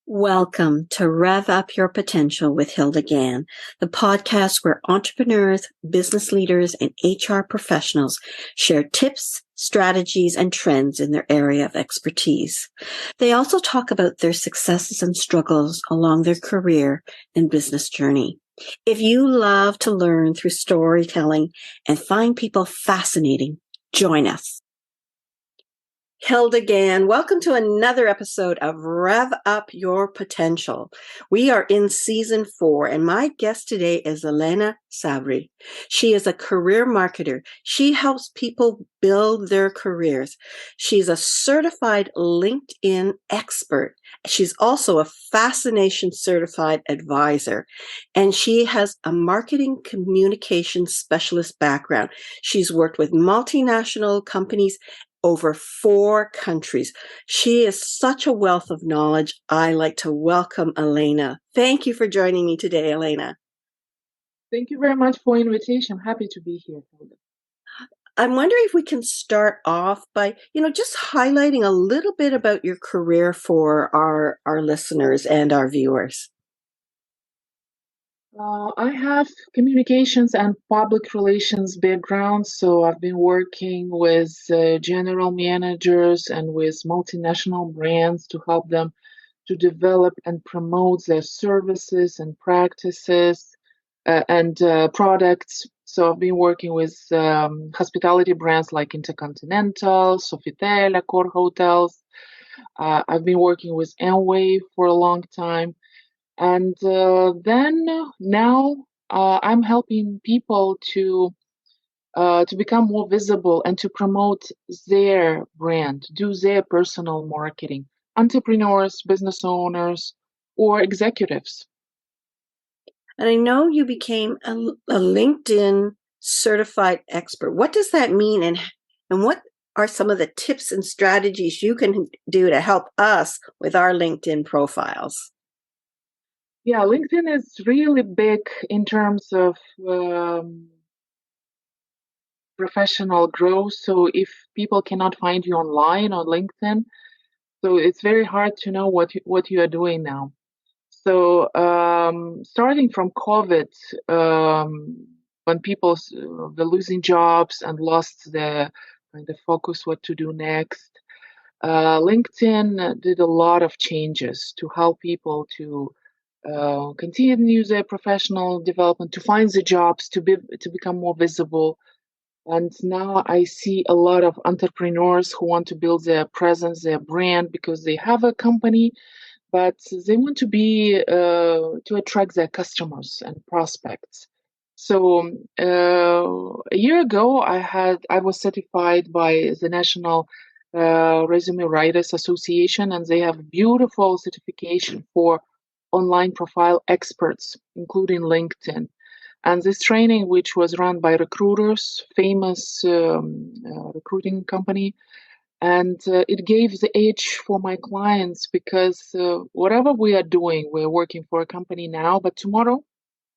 Welcome to Rev Up Your Potential with Hilda Gan, the podcast where entrepreneurs, business leaders, and HR professionals share tips, strategies, and trends in their area of expertise. They also talk about their successes and struggles along their career and business journey. If you love to learn through storytelling and find people fascinating, join us. Hilda Gan, welcome to another episode of Rev Up Your Potential. We are in season 4, and my guest today is Elena Sabry. She is a career marketer. She helps people build their careers. She's a certified LinkedIn expert. She's also a Fascination certified advisor, and she has a marketing communications specialist background. She's worked with multinational companies over 4 countries. She is such a wealth of knowledge. I like to welcome Elena. Thank you for joining me today, Elena. Thank you very much for the invitation. I'm happy to be here, Hilda. I'm wondering if we can start off by, just highlighting a little bit about your career for our listeners and our viewers. I have communications and public relations background, so I've been working with general managers and with multinational brands to help them to develop and promote their services and practices and products. So I've been working with hospitality brands like Intercontinental, Sofitel, Accor Hotels. I've been working with Amway for a long time. And then now I'm helping people to become more visible and to promote their brand, do their personal marketing, entrepreneurs, business owners, or executives. And I know you became a LinkedIn certified expert. What does that mean, and what are some of the tips and strategies you can do to help us with our LinkedIn profiles? Yeah, LinkedIn is really big in terms of professional growth. So if people cannot find you online on LinkedIn, so it's very hard to know what you are doing now. So starting from COVID, when people were losing jobs and lost the focus what to do next, LinkedIn did a lot of changes to help people to continue their professional development, to find the jobs, to become more visible. And now I see a lot of entrepreneurs who want to build their presence, their brand, because they have a company, but they want to be to attract their customers and prospects. So a year ago, I was certified by the National Resume Writers Association, and they have beautiful certification for online profile experts, including LinkedIn. And this training, which was run by recruiters, famous recruiting company, and it gave the edge for my clients because whatever we are doing, we're working for a company now, but tomorrow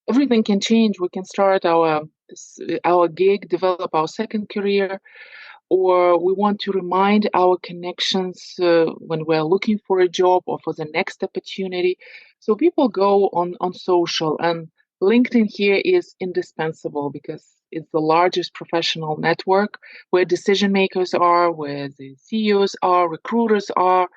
everything can change. We can start our gig, develop our second career, or we want to remind our connections when we're looking for a job or for the next opportunity. So people go on social, and LinkedIn here is indispensable because it's the largest professional network where decision makers are, where the CEOs are, recruiters are,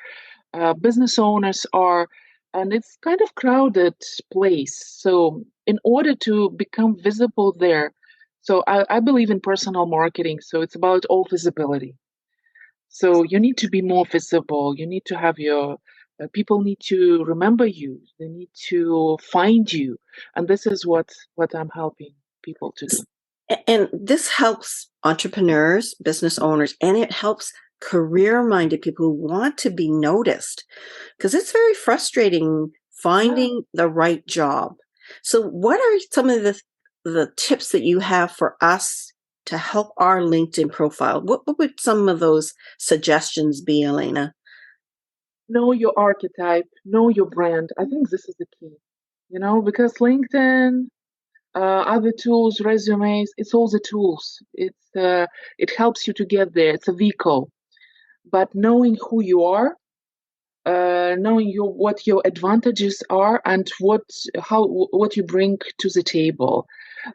business owners are, and it's kind of crowded place. So in order to become visible there, so I believe in personal marketing. So it's about all visibility. So you need to be more visible. You need to have your people need to remember you. They need to find you, and this is what I'm helping people to do. And this helps entrepreneurs, business owners, and it helps career-minded people who want to be noticed, because it's very frustrating finding the right job. So what are some of the tips that you have for us to help our LinkedIn profile? What would some of those suggestions be, Elena? Know your archetype, know your brand. I think this is the key, because LinkedIn, other tools, resumes, it's all the tools. It helps you to get there. It's a vehicle. But knowing who you are knowing what your advantages are and what you bring to the table,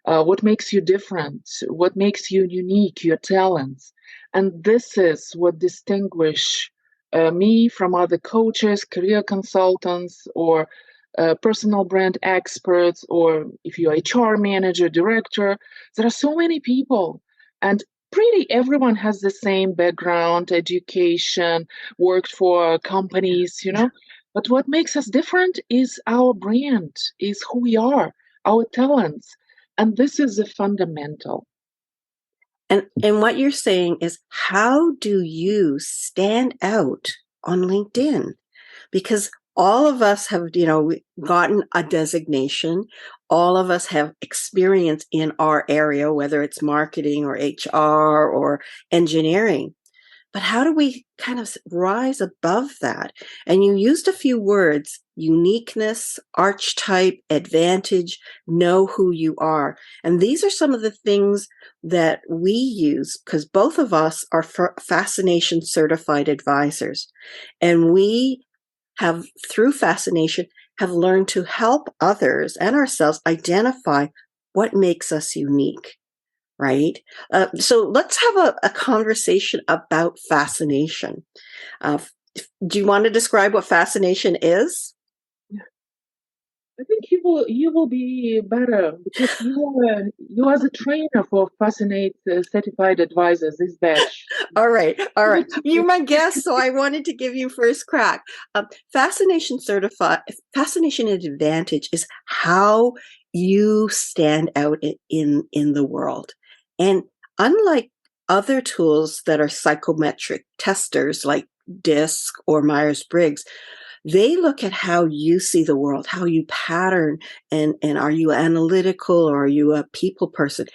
what makes you different, what makes you unique, your talents. And this is what distinguish me from other coaches, career consultants, or personal brand experts, or if you're HR manager, director. There are so many people, and pretty everyone has the same background, education, worked for companies, But what makes us different is our brand, is who we are, our talents. And this is the fundamental. And what you're saying is, how do you stand out on LinkedIn? Because all of us have, gotten a designation. All of us have experience in our area, whether it's marketing or HR or engineering. But how do we kind of rise above that? And you used a few words: uniqueness, archetype, advantage, know who you are. And these are some of the things that we use, because both of us are Fascination certified advisors. And we have, through Fascination, have learned to help others and ourselves identify what makes us unique. Right? So let's have a conversation about fascination. Do you want to describe what fascination is? I think you will be better because you are the trainer for Fascinate Certified Advisors, this batch. All right. You're my guest, so I wanted to give you first crack. Fascination Advantage is how you stand out in the world. And unlike other tools that are psychometric testers like DISC or Myers-Briggs, they look at how you see the world, how you pattern, and are you analytical or are you a people person?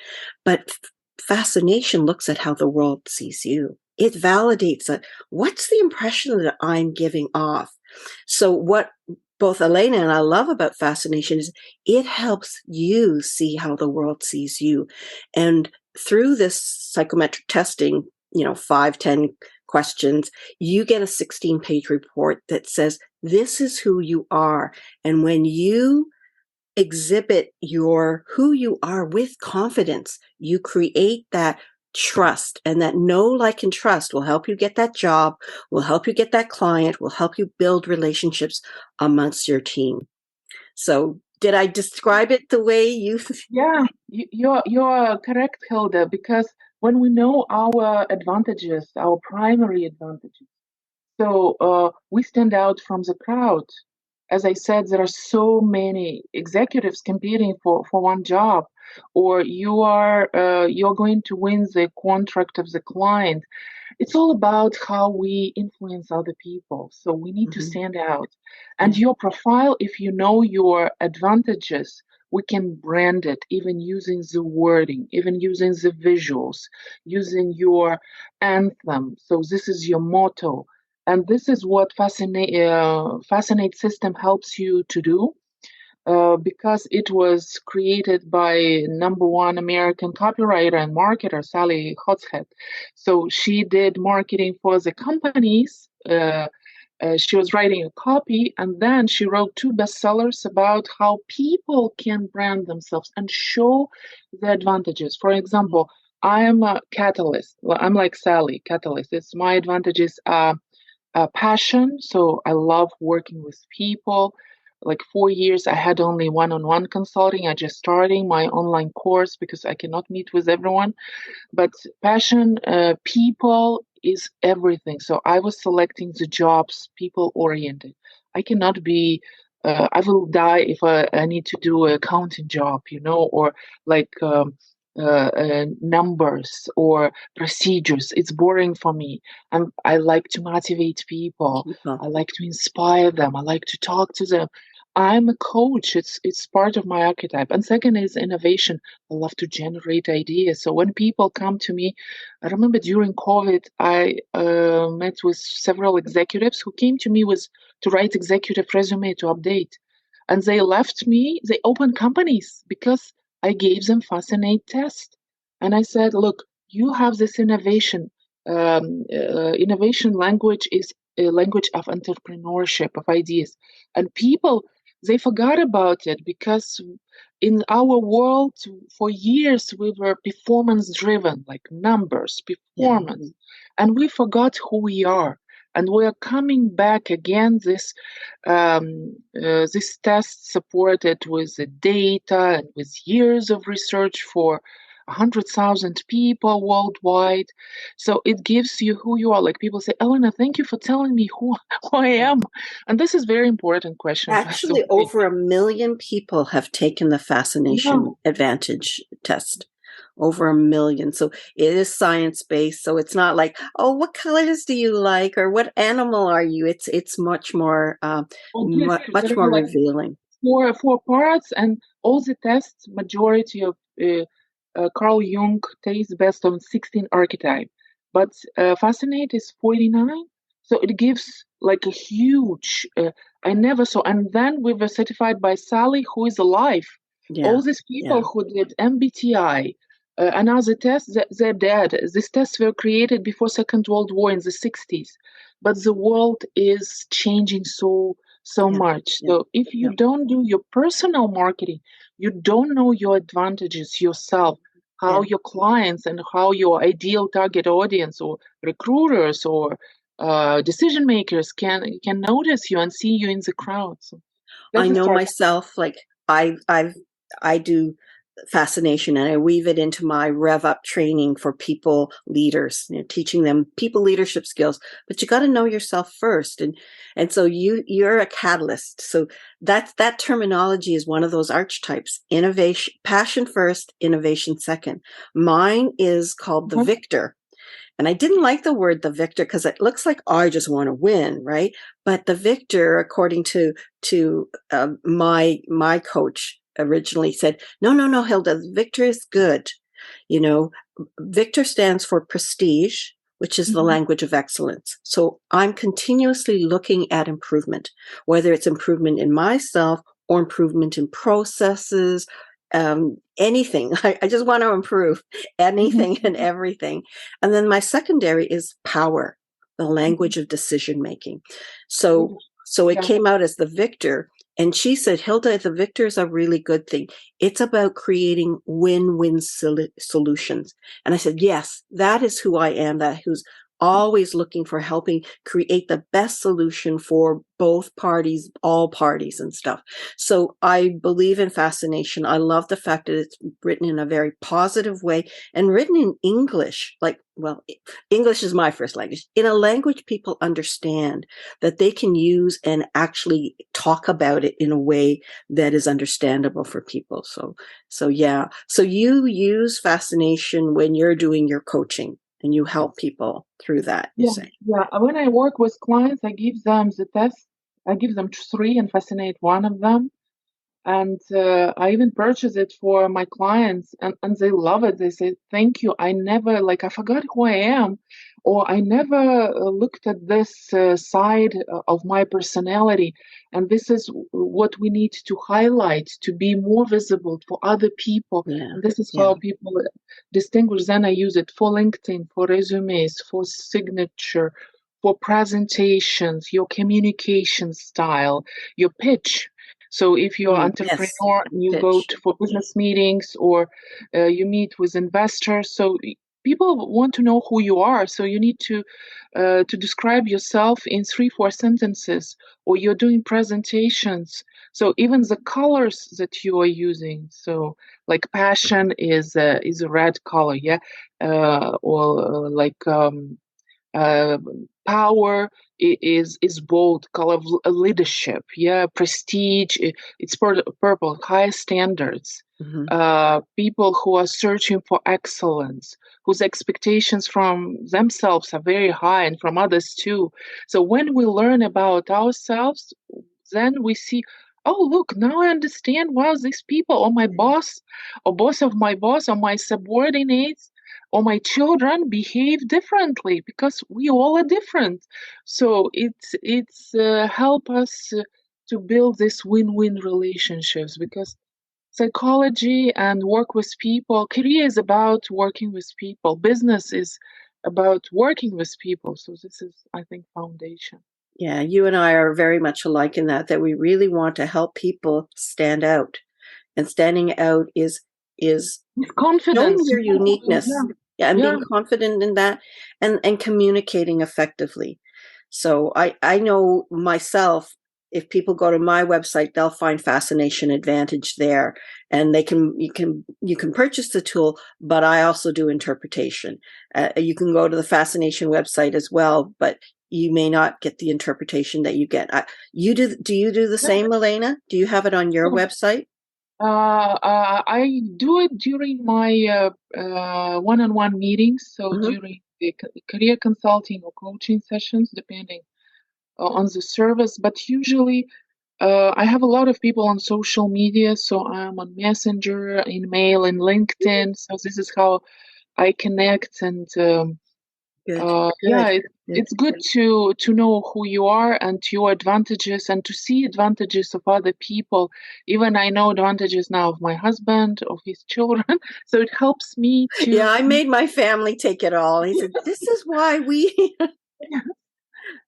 But fascination looks at how the world sees you. It validates that. What's the impression that I'm giving off? So what both Elena and I love about fascination is it helps you see how the world sees you. And through this psychometric testing, 5-10 questions, you get a 16-page report that says, this is who you are. And when you exhibit who you are with confidence, you create that trust, and that know, like, and trust will help you get that job, will help you get that client, will help you build relationships amongst your team. So did I describe it the way you? Yeah, you're correct, Hilda, because when we know our advantages, our primary advantages, so we stand out from the crowd. As I said, there are so many executives competing for one job, or you're going to win the contract of the client. It's all about how we influence other people. So we need to stand out. And Yeah. your profile, if you know your advantages, we can brand it, even using the wording, even using the visuals, using your anthem. So this is your motto. And this is what Fascinate system helps you to do. Because it was created by number one American copywriter and marketer, Sally Hotshead. So she did marketing for the companies. She was writing a copy, and then she wrote two bestsellers about how people can brand themselves and show the advantages. For example, I am a catalyst. Well, I'm like Sally, catalyst. It's my advantages. Passion. So I love working with people. Like 4 years, I had only one-on-one consulting. I just starting my online course because I cannot meet with everyone. But passion, people is everything. So I was selecting the jobs people oriented. I cannot be. I will die if I need to do an accounting job, or like numbers or procedures. It's boring for me. I like to motivate people. I like to inspire them. I like to talk to them. I'm a coach. It's part of my archetype. And second is innovation. I love to generate ideas. So when people come to me, I remember during COVID, I met with several executives who came to me with to write executive resume to update, and they left me. They opened companies because I gave them Fascinate test, and I said, look, you have this innovation. Innovation language is a language of entrepreneurship, of ideas. And people, they forgot about it because in our world for years we were performance driven, like numbers, Yeah. performance, and we forgot who we are. And we are coming back again. This test supported with the data and with years of research for 100,000 people worldwide. So it gives you who you are. Like people say, Elena, thank you for telling me who I am. And this is very important question, by the Actually, way. over 1 million people have taken the Yeah, Fascination Advantage test. Over 1 million. So it is science-based. So it's not like, oh, what colors do you like, or what animal are you? It's much more well, yes, much there more are like revealing. four parts, and all the tests, majority of Carl Jung takes based on 16 archetype, but Fascinate is 49, so it gives like a huge. I never saw, and then we were certified by Sally, who is alive. Yeah. All these people Yeah. who did MBTI, another test, they're dead. These tests were created before Second World War in the 60s, but the world is changing so Yeah. much. Yeah. So if you Yeah. don't do your personal marketing, you don't know your advantages yourself, how Yeah. your clients and how your ideal target audience or recruiters or decision makers can notice you and see you in the crowd. So I that's the know start. myself, like I do fascination and I weave it into my rev up training for people leaders, teaching them people leadership skills, but you got to know yourself first. And so you're a catalyst. So that terminology is one of those archetypes: innovation, passion first, innovation second. Mine is called the Mhm. victor. And I didn't like the word the victor because it looks like I just want to win, right? But the victor, according to my coach, originally said, no, no, no, Hilda, the victor is good. You know, victor stands for prestige, which is the Mhm. language of excellence. So I'm continuously looking at improvement, whether it's improvement in myself or improvement in processes, anything. I just want to improve Mhm. anything and everything. And then my secondary is power, the Mhm. language of decision making. So, Leadership. so it Yeah. came out as the victor. And she said, Hilda, the victor is a really good thing. It's about creating win-win solutions. And I said, yes, that is who I am, that who's always looking for helping create the best solution for both parties, all parties and stuff. So I believe in fascination. I love the fact that it's written in a very positive way and written in English. Like, well, English is my first language, in a language people understand, that they can use and actually talk about it in a way that is understandable for people. So yeah. So you use fascination when you're doing your coaching and you help people through that, you Yeah, say. yeah. When I work with clients, I give them the test. I give them three and Fascinate one of them. And I even purchase it for my clients, and they love it. They say, thank you. I never, like, I forgot who I am, or I never looked at this side of my personality. And this is what we need to highlight to be more visible for other people. Yeah. And this is Yeah. how people distinguish. Then I use it for LinkedIn, for resumes, for signature, for presentations, your communication style, your pitch. So if you're an Yes. entrepreneur and you go Pitch. to for business meetings or you meet with investors, so people want to know who you are. So you need to describe yourself in 3 4 sentences, or you're doing presentations. So even the colors that you are using, so like passion is a red color, yeah, or like uh, power is bold color of leadership, yeah, prestige, it's purple, high standards, Mm-hmm. people who are searching for excellence, whose expectations from themselves are very high and from others too. So when we learn about ourselves, then we see, oh look, now I understand why these people, or my boss, or boss of my boss, or my subordinates, or my children behave differently, because we all are different. So it's help us to build this win-win relationships, because psychology and work with people, career is about working with people, business is about working with people. So this is, I think, foundation. Yeah, you and I are very much alike in that we really want to help people stand out. And standing out is With confidence. showing your uniqueness. Yeah, and Yeah. being confident in that and communicating effectively. So I know myself, if people go to my website, they'll find Fascination Advantage there, and you can purchase the tool, but I also do interpretation. You can go to the Fascination website as well, but you may not get the interpretation that you get. You do? Do you do the same, Elena? Do you have it on your website? I do it during my one-on-one meetings, so Mm-hmm. during the career consulting or coaching sessions, depending on the service. But usually, I have a lot of people on social media, so I'm on Messenger, in mail, in LinkedIn. So this is how I connect, and Good, yeah, good, good. it's good to know who you are and your advantages, and to see advantages of other people. Even I know advantages now of my husband, of his children, so it helps me Yeah, to. I made my family take it all. He said, "This is why we."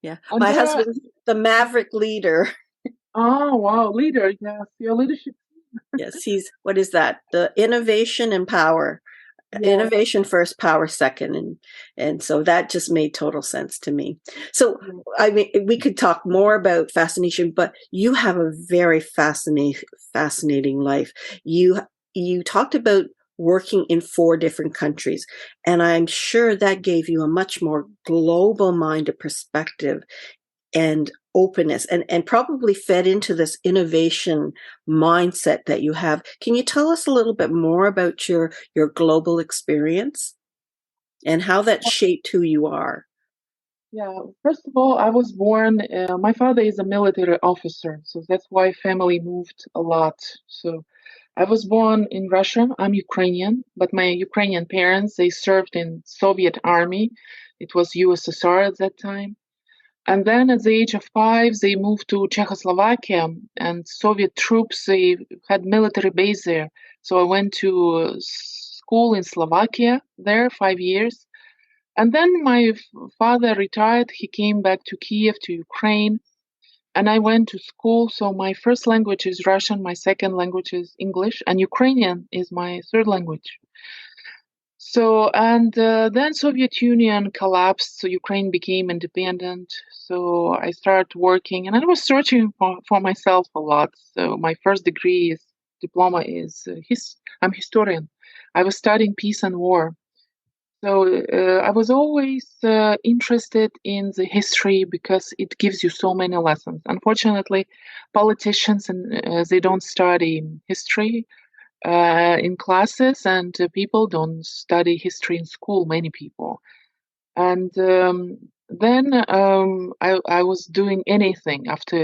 Yeah, And my there are. husband's the maverick leader. Oh wow, leader, yes, your leadership. Yes, he's what is that? The innovation and power. Yes, Innovation first, power second, and so that just made total sense to me. So yes. I mean, we could talk more about fascination, but you have a very fascinating life. You talked about working in 4 different countries, and I'm sure that gave you a much more global minded perspective and openness, and probably fed into this innovation mindset that you have. Can you tell us a little bit more about your global experience and how that shaped who you are? Yeah, first of all, I was born, my father is a military officer, so that's why family moved a lot. So I was born in Russia. I'm Ukrainian, but my Ukrainian parents, they served in Soviet army. It was USSR at that time. And then at the age of 5, they moved to Czechoslovakia, and Soviet troops, they had military base there. So I went to school in Slovakia there 5 years. And then my father retired. He came back to Kiev, to Ukraine, and I went to school. So my first language is Russian, my second language is English, and Ukrainian is my third language. So, and then Soviet Union collapsed, so Ukraine became independent. So I started working, and I was searching for myself a lot. So my first degree is diploma is I'm historian. I was studying peace and war. So I was always interested in the history because it gives you so many lessons. Unfortunately, politicians and they don't study history in classes, and people don't study history in school. Many people, and then I was doing anything after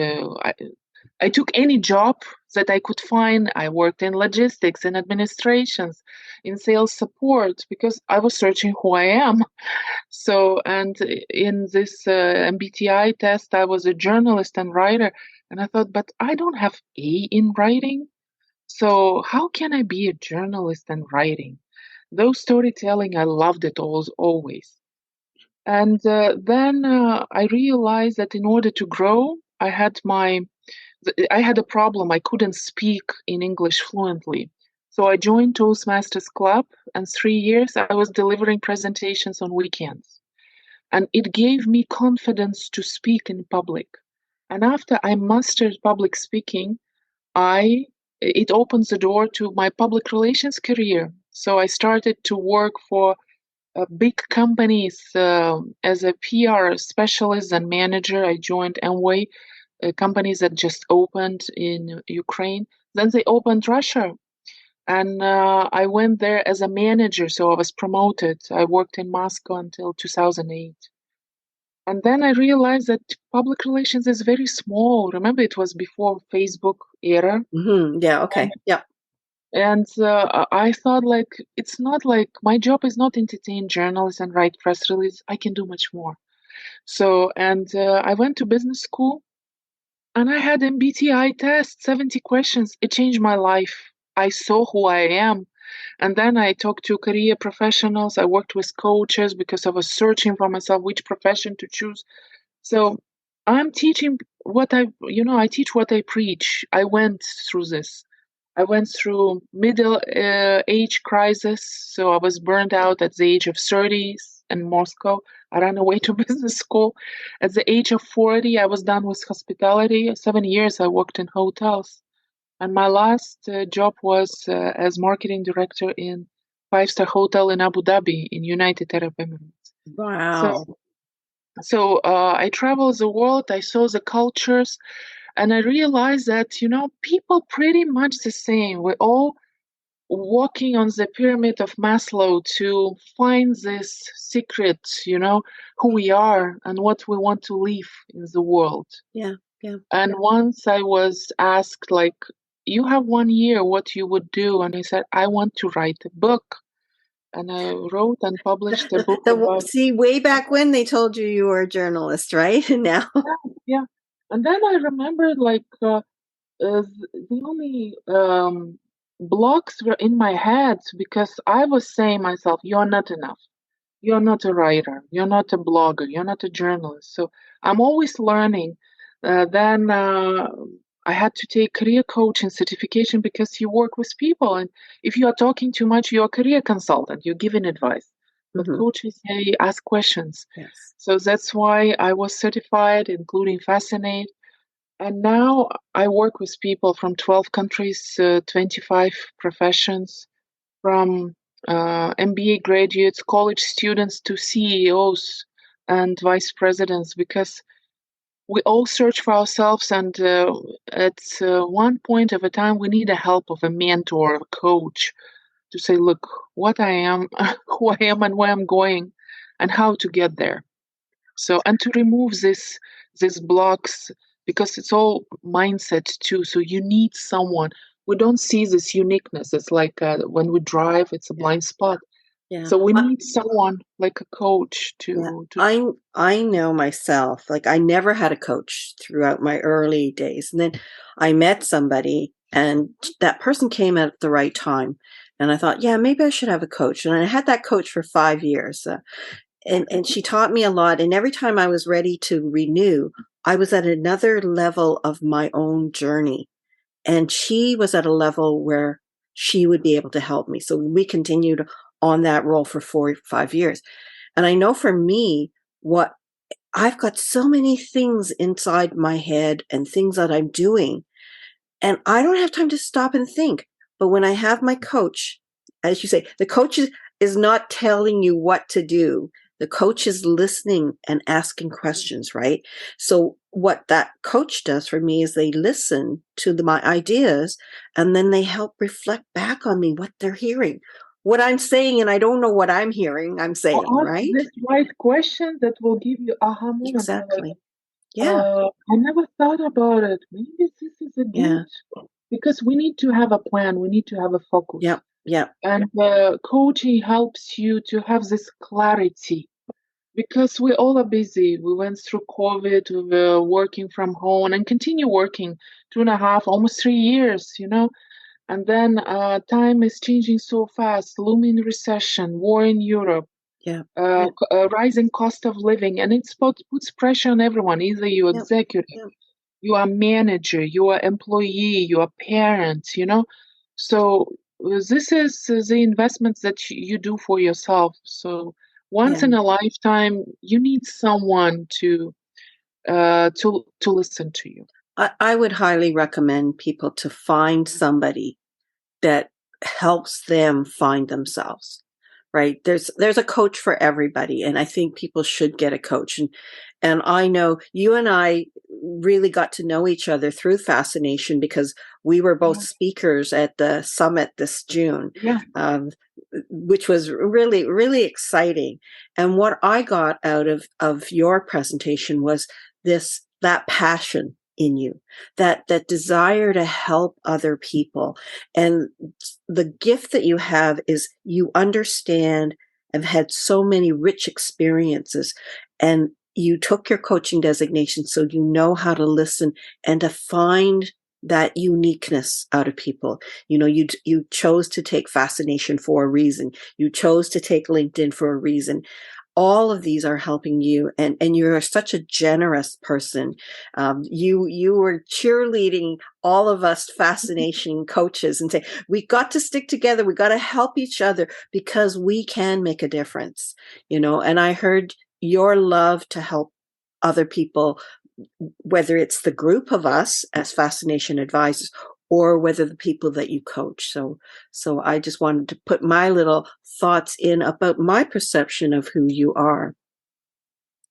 I took any job that I could find. I worked in logistics and administrations, in sales support, because I was searching who I am. So, and in this MBTI test, I was a journalist and writer. And I thought, but I don't have A in writing. So, how can I be a journalist and writing? Though storytelling, I loved it always. And then I realized that in order to grow, I had a problem. I couldn't speak in English fluently. So I joined Toastmasters Club, and 3 years I was delivering presentations on weekends. And it gave me confidence to speak in public. And after I mastered public speaking, I it opens the door to my public relations career. So I started to work for big companies as a PR specialist and manager. I joined Amway, companies that just opened in Ukraine. Then they opened Russia, and I went there as a manager. So I was promoted. I worked in Moscow until 2008. And then I realized that public relations is very small. Remember, it was before Facebook era. Mm-hmm. Yeah. Okay. Yeah. And I thought, like, it's not like my job is not entertain journalists and write press release. I can do much more. So, and I went to business school, and I had MBTI test, 70 questions. It changed my life. I saw who I am. And then I talked to career professionals. I worked with coaches because I was searching for myself which profession to choose. So I'm teaching I teach what I preach. I went through this. I went through middle age crisis. So I was burned out at the age of 30 in Moscow. I ran away to business school. At the age of 40, I was done with hospitality. 7 years I worked in hotels. And my last job was as marketing director in five-star hotel in Abu Dhabi in United Arab Emirates. Wow. So I traveled the world. I saw the cultures, and I realized that people pretty much the same. We're all walking on the pyramid of Maslow to find this secret, who we are and what we want to leave in the world. Yeah. Yeah. And once I was asked, like, you have 1 year, what you would do? And I said, I want to write a book. And I wrote and published a book about. See, way back when they told you were a journalist, right? And now. Yeah. And then I remembered, like, the only blocks were in my head because I was saying myself, you're not enough. You're not a writer. You're not a blogger. You're not a journalist. So I'm always learning. Then I had to take career coaching certification because you work with people. And if you are talking too much, you're a career consultant. You're giving advice. But coaches say, ask questions. Yes. So that's why I was certified, including Fascinate. And now I work with people from 12 countries, 25 professions, from MBA graduates, college students to CEOs and vice presidents, because we all search for ourselves, and at one point of a time, we need the help of a mentor, a coach, to say, look, what I am, who I am, and where I'm going, and how to get there. So, and to remove these blocks, because it's all mindset too. So you need someone. We don't see this uniqueness. It's like when we drive, it's a blind spot. Yeah. So we need someone like a coach to. I know myself. Like, I never had a coach throughout my early days, and then I met somebody, and that person came at the right time, and I thought, yeah, maybe I should have a coach. And I had that coach for 5 years. And she taught me a lot. And every time I was ready to renew, I was at another level of my own journey. And she was at a level where she would be able to help me. So we continued on that role for 4 or 5 years. And I know for me, what I've got so many things inside my head and things that I'm doing, and I don't have time to stop and think. But when I have my coach, as you say, the coach is not telling you what to do. The coach is listening and asking questions, right? So what that coach does for me is they listen to my ideas, and then they help reflect back on me what they're hearing, what I'm saying, and I don't know what I'm hearing, I'm saying, right? Ask this right question that will give you aha moment. Exactly. Yeah. I never thought about it. Maybe this is a good, because we need to have a plan. We need to have a focus. Yep. Yep. And coaching helps you to have this clarity, because we all are busy. We went through COVID, we were working from home and continue working 2.5, almost 3 years, And then time is changing so fast, looming recession, war in Europe, rising cost of living, and puts pressure on everyone. Either you're executive, you are manager, you are employee, you are parent, So this is the investments that you do for yourself. So once in a lifetime, you need someone to listen to you. I would highly recommend people to find somebody that helps them find themselves, right? There's a coach for everybody. And I think people should get a coach. And I know you and I really got to know each other through Fascination, because we were both speakers at the summit this June, which was really, really exciting. And what I got out of your presentation was that passion in you, that desire to help other people. And the gift that you have is you understand and had so many rich experiences, and you took your coaching designation, so you know how to listen and to find that uniqueness out of people. You know, you chose to take Fascination for a reason. You chose to take LinkedIn for a reason. All of these are helping you, and you're such a generous person. You were cheerleading all of us Fascination coaches and say, we got to stick together. We got to help each other because we can make a difference, you know. And I heard your love to help other people, whether it's the group of us as Fascination advisors or whether the people that you coach. So I just wanted to put my little thoughts in about my perception of who you are.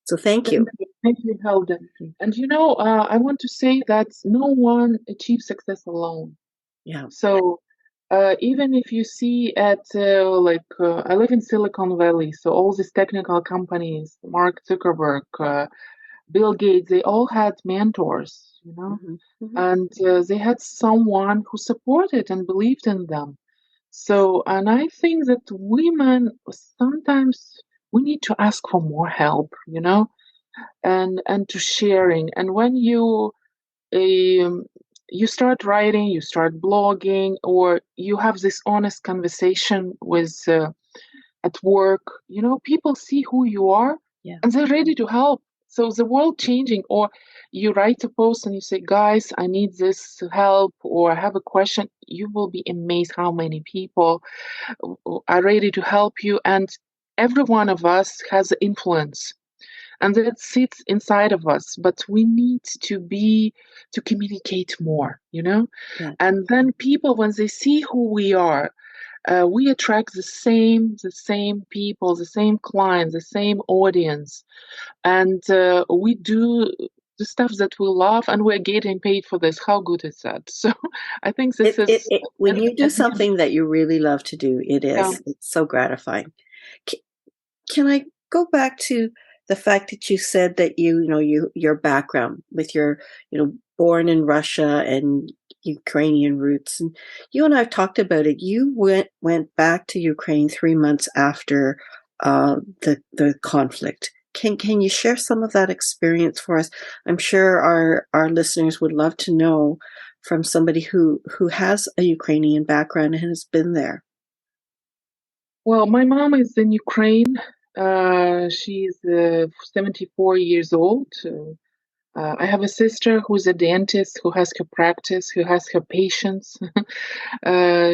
So thank you. Thank you, Hilda. And I want to say that no one achieves success alone. Yeah. So even if you see I live in Silicon Valley, so all these technical companies, Mark Zuckerberg, Bill Gates, they all had mentors, Mm-hmm. Mm-hmm. and they had someone who supported and believed in them. So, and I think that women sometimes we need to ask for more help, and to sharing. And when um, you start writing, you start blogging, or you have this honest conversation with at work, people see who you are, Yeah. and they're ready to help. So the world changing, or you write a post and you say, guys, I need this help, or I have a question, you will be amazed how many people are ready to help you. And every one of us has influence, and that sits inside of us, but we need to communicate more, Yeah. and then people, when they see who we are, we attract the same people, the same clients, the same audience, and we do the stuff that we love, and we're getting paid for this. How good is that? So I think this is When at, you do at the end, something that you really love to do, yeah. it's so gratifying. Can I go back to the fact that you said that your background with your, born in Russia and Ukrainian roots, and you and I've talked about it. You went back to Ukraine 3 months after the conflict. Can you share some of that experience for us? I'm sure our listeners would love to know from somebody who has a Ukrainian background and has been there. Well, my mom is in Ukraine. She's 74 years old. I have a sister who's a dentist, who has her practice, who has her patients.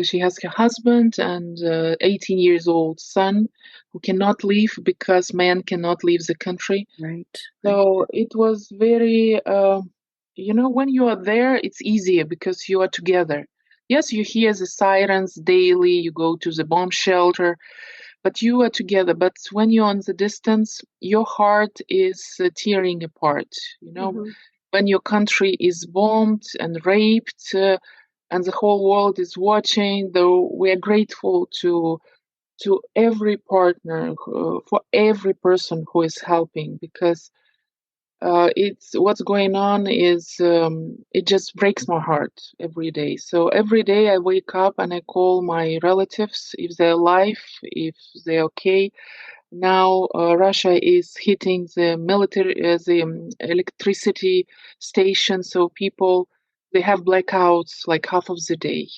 She has her husband and 18 years old son who cannot leave because man cannot leave the country. Right. So it was very, when you are there, it's easier because you are together. Yes, you hear the sirens daily, you go to the bomb shelter, but you are together. But when you're on the distance, your heart is tearing apart. Mm-hmm. When your country is bombed and raped, and the whole world is watching, though we are grateful to every partner, for every person who is helping, because it's what's going on is it just breaks my heart every day. So every day I wake up and I call my relatives if they're alive, if they're okay. Now Russia is hitting the electricity station, so people, they have blackouts like half of the day.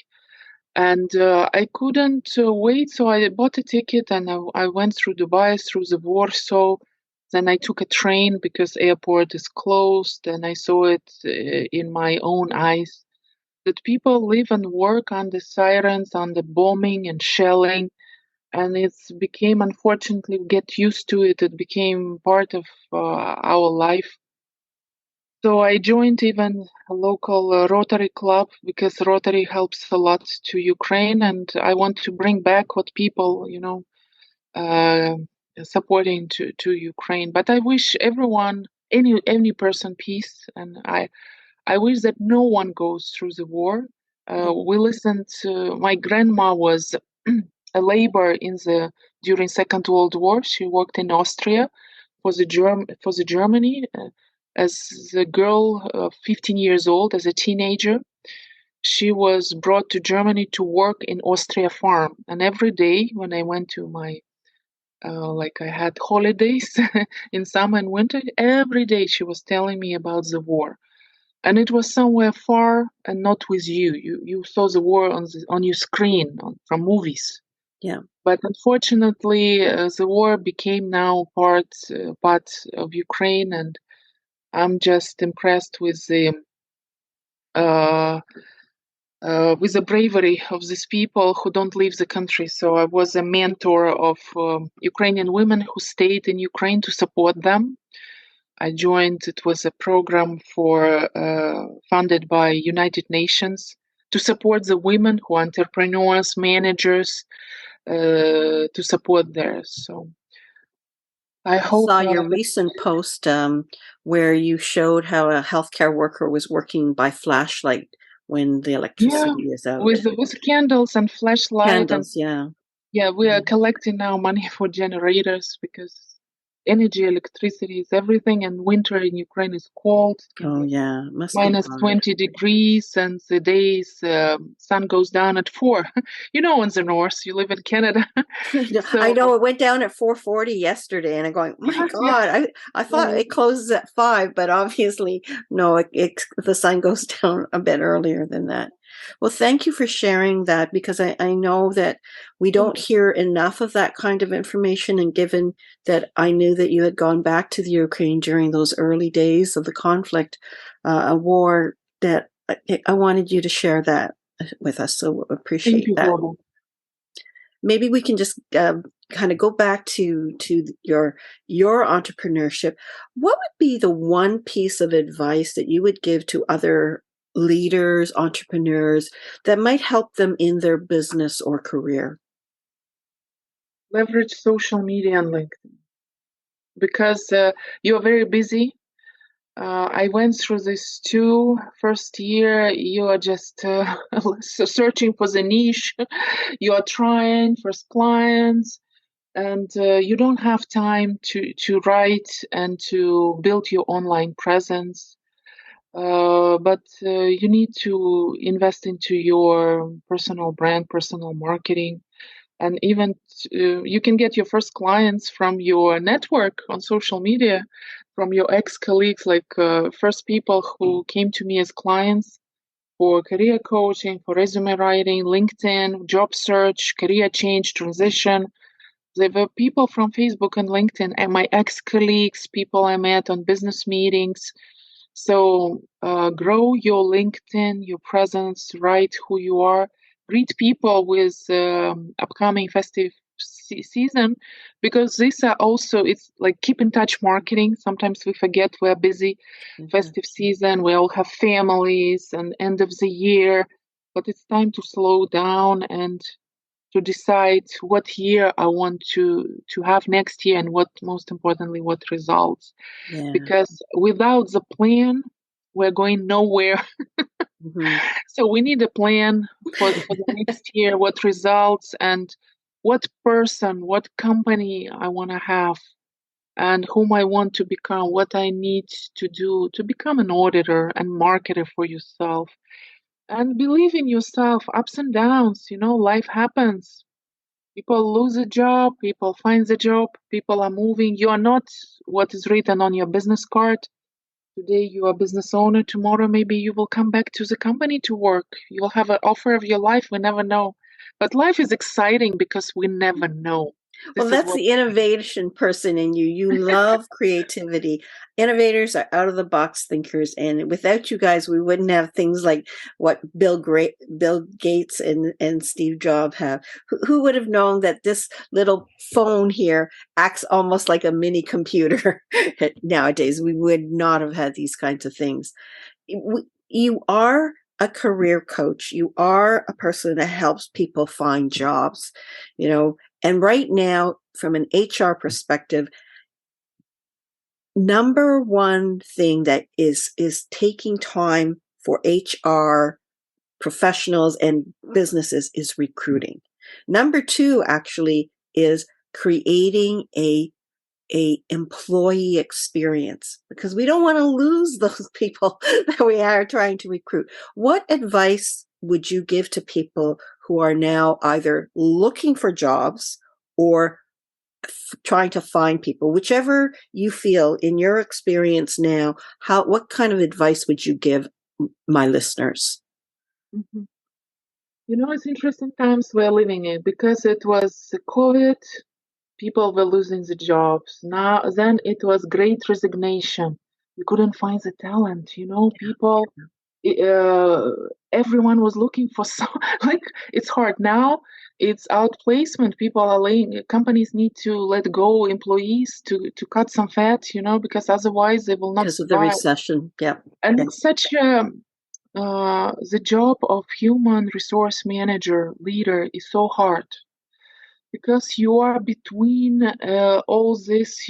And I couldn't wait, so I bought a ticket and I went through Dubai, through the Warsaw. Then I took a train because airport is closed, and I saw it in my own eyes that people live and work under sirens, under bombing and shelling, and it's became, unfortunately, we get used to it. It became part of our life. So I joined even a local Rotary club because Rotary helps a lot to Ukraine, and I want to bring back what people, uh, supporting to Ukraine. But I wish everyone, any person, peace, and I wish that no one goes through the war. Yeah. We listened to my grandma was a labor in the during Second World War. She worked in Austria for the Germany as a girl, 15 years old, as a teenager. She was brought to Germany to work in Austria farm, and every day when I went to my like I had holidays in summer and winter, every day she was telling me about the war. and it was somewhere far and not with you. You saw the war on your screen from movies. Yeah. But unfortunately, the war became now part of Ukraine, and I'm just impressed uh, with the bravery of these people who don't leave the country. So I was a mentor of Ukrainian women who stayed in Ukraine to support them. I joined. It was a program funded by United Nations to support the women who are entrepreneurs, managers, to support theirs. So I I hope. saw your recent post where you showed how a healthcare worker was working by flashlight when the Yeah, electricity is out. with candles and flashlight, and Candles, yeah. yeah, we are collecting now money for generators because energy, electricity is everything, and winter in Ukraine is cold. It can Oh, be yeah. It must be minus hard. 20 degrees, and the days sun goes down at 4. You know, in the north, you live in Canada. I So know it went down at 4:40 yesterday, and I'm going, my yes, yes. God, I thought it closes at 5, but obviously, no, the sun goes down a bit earlier than that. Well, thank you for sharing that because I know that we don't hear enough of that kind of information. And given that I knew that you had gone back to the Ukraine during those early days of the conflict, a war, that I wanted you to share that with us. So Thank appreciate you, that. Hilda. Maybe we can just kind of go back to your entrepreneurship. What would be the one piece of advice that you would give to other leaders, entrepreneurs that might help them in their business or career? Leverage social media and LinkedIn because you're very busy. I went through this too. First year, you are just searching for the niche. You are trying first clients, and you don't have time to write and to build your online presence. But you need to invest into your personal brand, personal marketing, and even you can get your first clients from your network on social media, from your ex-colleagues, like first people who came to me as clients for career coaching, for resume writing, LinkedIn, job search, career change, transition. There were people from Facebook and LinkedIn, and my ex-colleagues, people I met on business meetings. So grow your LinkedIn, your presence, write who you are, greet people with upcoming festive season, because these are also, it's like keep in touch marketing. Sometimes we forget we're busy. Mhm. Festive season, we all have families and end of the year, but it's time to slow down and to decide what year I want to have next year, and what most importantly, what results. Yeah. Because without the plan, we're going nowhere. Mhm. So we need a plan for the next year, what results and what person, what company I want to have, and whom I want to become, what I need to do to become an auditor and marketer for yourself. And believe in yourself, ups and downs, life happens. People lose a job, people find a job, people are moving. You are not what is written on your business card. Today you are a business owner, tomorrow maybe you will come back to the company to work. You'll have an offer of your life, we never know. But life is exciting because we never know. Well, This is that's what the innovation person in you. You love creativity. Innovators are out of the box thinkers, and without you guys, we wouldn't have things like what Bill Gates and Steve Jobs have. Who would have known that this little phone here acts almost like a mini computer nowadays? We would not have had these kinds of things. You are a career coach. You are a person that helps people find jobs, you know, and right now, from an HR perspective, number one thing that is taking time for HR professionals and businesses is recruiting. Number two, actually, is creating a employee experience because we don't want to lose those people that we are trying to recruit. What advice would you give to people who are now either looking for jobs or trying to find people, whichever you feel in your experience now, what kind of advice would you give my listeners? Mhm. It's interesting times we're living in because it was COVID, people were losing the jobs. Then it was great resignation. You couldn't find the talent, people, uh, everyone was looking for some, like, it's hard now. It's outplacement. People are companies need to let go employees to cut some fat, because otherwise they will not Because of the survive. recession. Yeah. And Yeah. it's such the job of human resource manager leader is so hard because you are between all this,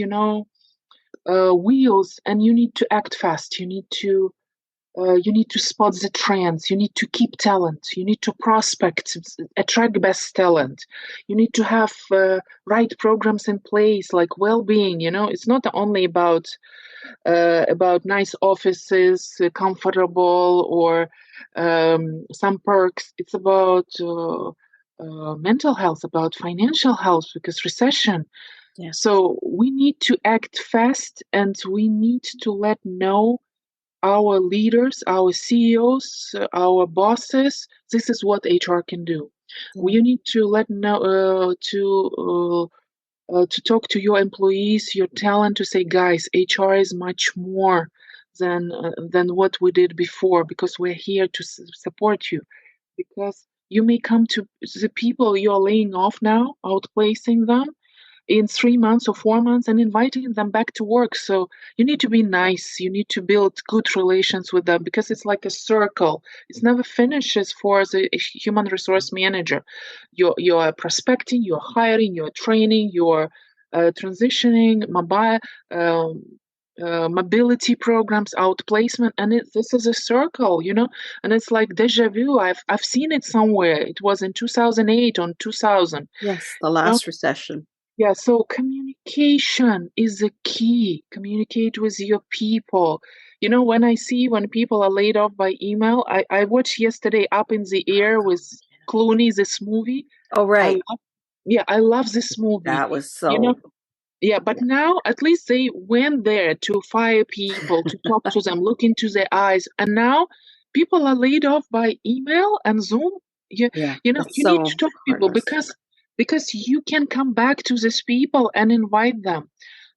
wheels, and you need to act fast. You need to spot the trends. You need to keep talent. You need to prospect, attract best talent. You need to have right programs in place, like well-being. It's not only about nice offices, comfortable, or some perks. It's about mental health, about financial health, because recession. Yeah. So we need to act fast, and we need to let know our leaders, our CEOs, our bosses, this is what HR can do. Yeah. We need to let know to talk to your employees, your talent, to say, guys, HR is much more than what we did before, because we're here to support you. Because you may come to the people you're laying off now, outplacing them in 3 months or 4 months, and inviting them back to work. So you need to be nice. You need to build good relations with them, because it's like a circle. It never finishes for the human resource manager. You're prospecting, you're hiring, you're training, you're transitioning, mobility programs, outplacement, and this is a circle, and it's like deja vu. I've seen it somewhere. It was in 2008 on 2000. Yes. The You know? last recession. Yeah, so communication is the key. Communicate with your people. When people are laid off by email, I watched yesterday Up in the Air with Clooney, this movie. Oh, I right. love, yeah, I love this movie. That was You know, so. yeah, but now at least they went there to fire people, to talk to them, look into their eyes. And now people are laid off by email and Zoom. You, Yeah. It's you need to so talk to people heartless. because you can come back to these people and invite them.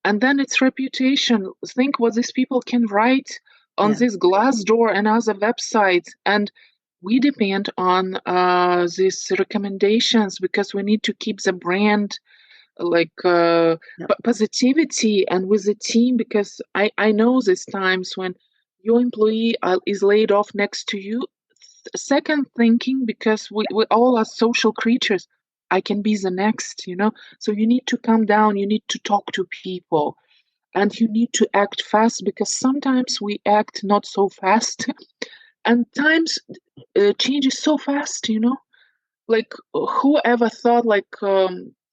And then it's reputation. Think what these people can write on Yeah. this Glassdoor and other websites. And we depend on these recommendations because we need to keep the brand like Yep. positivity and with the team, because I know there's times when your employee is laid off next to you. Second thinking, because we all are social creatures. I can be the next, so you need to calm down, you need to talk to people, and you need to act fast, because sometimes we act not so fast and times changes so fast, like whoever thought, like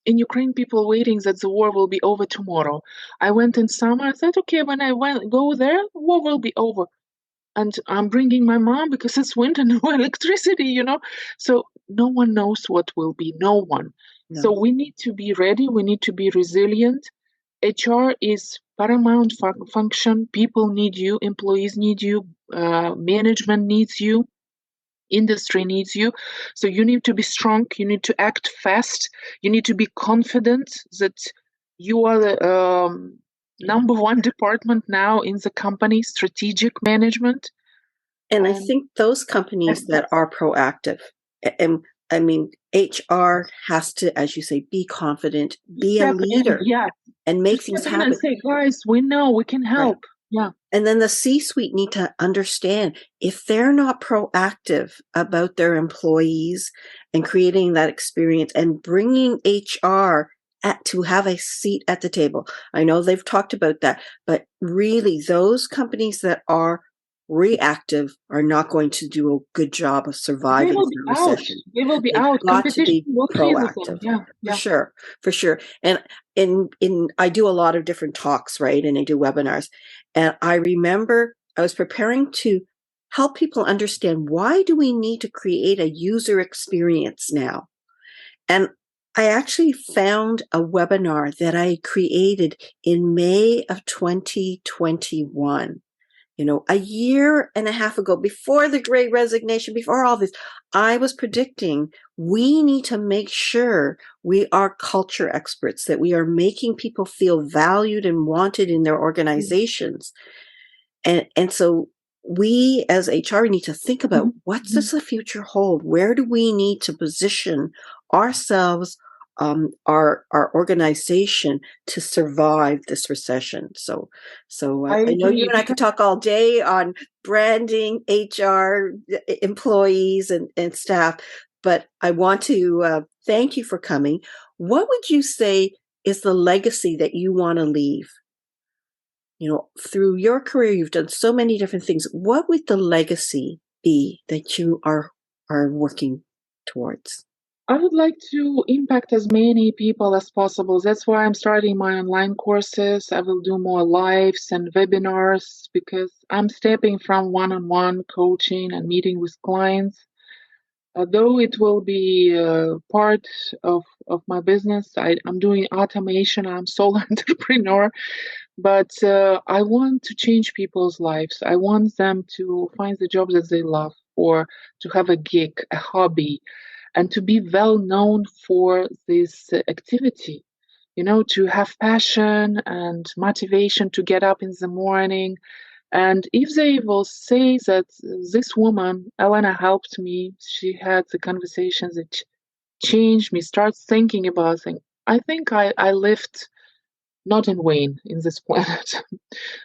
in Ukraine, people waiting that the war will be over tomorrow. I went in summer. I thought, okay, when I go there, war will be over, and I'm bringing my mom because it's winter, no electricity, So no one knows what will be. No one. So No. we need to be ready. We need to be resilient. HR is paramount function. People need you. Employees need you. Management needs you. Industry needs you. So you need to be strong, you need to act fast, you need to be confident that you are the number one department now in the company, strategic management. And I And think those companies that are proactive, and I mean, HR has to, as you say, be confident, be a step in, leader, yeah, and to make things step in and happen. say, guys, we know we can Right. help. Yeah. And then the C-suite need to understand, if they're not proactive about their employees and creating that experience and bringing HR to have a seat at the table. I know they've talked about that, but really those companies that are reactive are not going to do a good job of They surviving will be through out. recession. They will be They've out. got to Competition be will chase them. proactive. Yeah. For Yeah. sure, for sure. And in I do a lot of different talks, right? And I do webinars. And I remember I was preparing to help people understand, why do we need to create a user experience now? And I actually found a webinar that I created in May of 2021. A year and a half ago, before the Great Resignation, before all this, I was predicting we need to make sure we are culture experts, that we are making people feel valued and wanted in their organizations. And so we as HR need to think about what does the future hold? Where do we need to position ourselves, our organization to survive this recession? So I I know you agree and I could talk all day on branding, HR, employees, and staff, but I want to thank you for coming. What would you say is the legacy that you want to leave? Through your career, you've done so many different things. What would the legacy be that you are working towards? I would like to impact as many people as possible. That's why I'm starting my online courses. I will do more lives and webinars because I'm stepping from one-on-one coaching and meeting with clients. Though it will be part of my business, I'm doing automation. I'm sole entrepreneur, but I want to change people's lives. I want them to find the job that they love, or to have a gig, a hobby, and to be well known for this activity. To have passion and motivation to get up in the morning. And if they will say that this woman, Elena, helped me, she had the conversations that changed me, start thinking about things, I think I lived not in vain in this planet.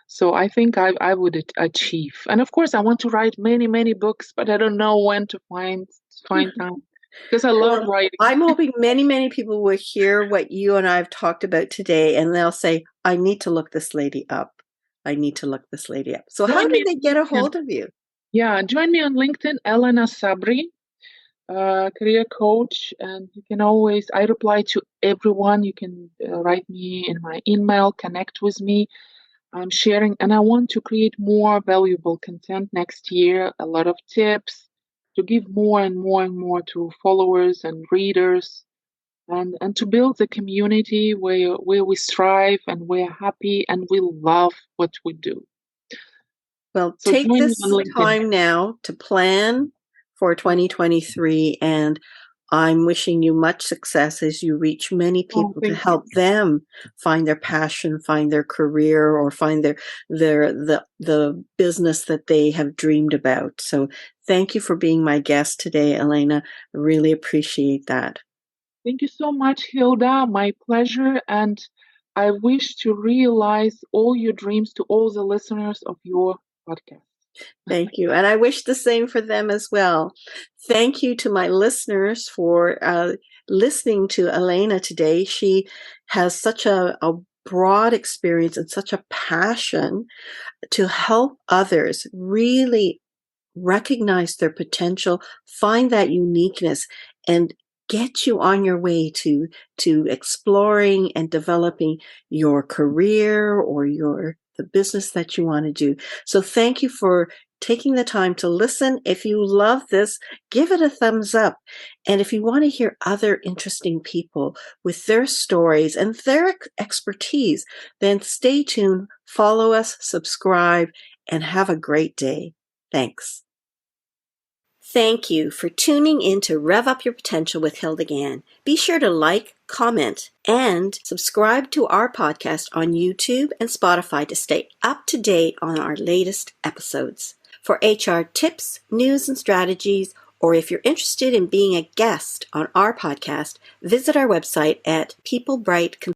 So I think I would achieve. And of course, I want to write many, many books, but I don't know when to find time because I love Well, writing. I'm hoping many people will hear what you and I have talked about today, and they'll say, I need to look this lady up. I need to look this lady up. So how Join me did they get a on LinkedIn. hold of you? Yeah, join me on LinkedIn, Elena Sabry, career coach, and you can always. I reply to everyone. You can write me in my email, connect with me. I'm sharing, and I want to create more valuable content next year. A lot of tips to give more and more and more to followers and readers, and to build the community where we strive and we're happy and we love what we do. Well, So take join me on this LinkedIn. time now to plan for 2023, and I'm wishing you much success as you reach many Oh, people to thank you. help them find their passion, find their career, or find the business that they have dreamed about. So thank you for being my guest today, Elena. I really appreciate that. Thank you so much, Hilda. My pleasure. And I wish to realize all your dreams to all the listeners of your podcast. Thank you. And I wish the same for them as well. Thank you to my listeners for listening to Elena today. She has such a broad experience and such a passion to help others really recognize their potential, find that uniqueness, and get you on your way to exploring and developing your career or the business that you want to do. So thank you for taking the time to listen. If you love this, give it a thumbs up. And if you want to hear other interesting people with their stories and their expertise, then stay tuned, follow us, subscribe, and have a great day. Thanks. Thank you for tuning in to Rev Up Your Potential with Hilda Gan. Be sure to like, comment, and subscribe to our podcast on YouTube and Spotify to stay up to date on our latest episodes. For HR tips, news, and strategies, or if you're interested in being a guest on our podcast, visit our website at peoplebright.com.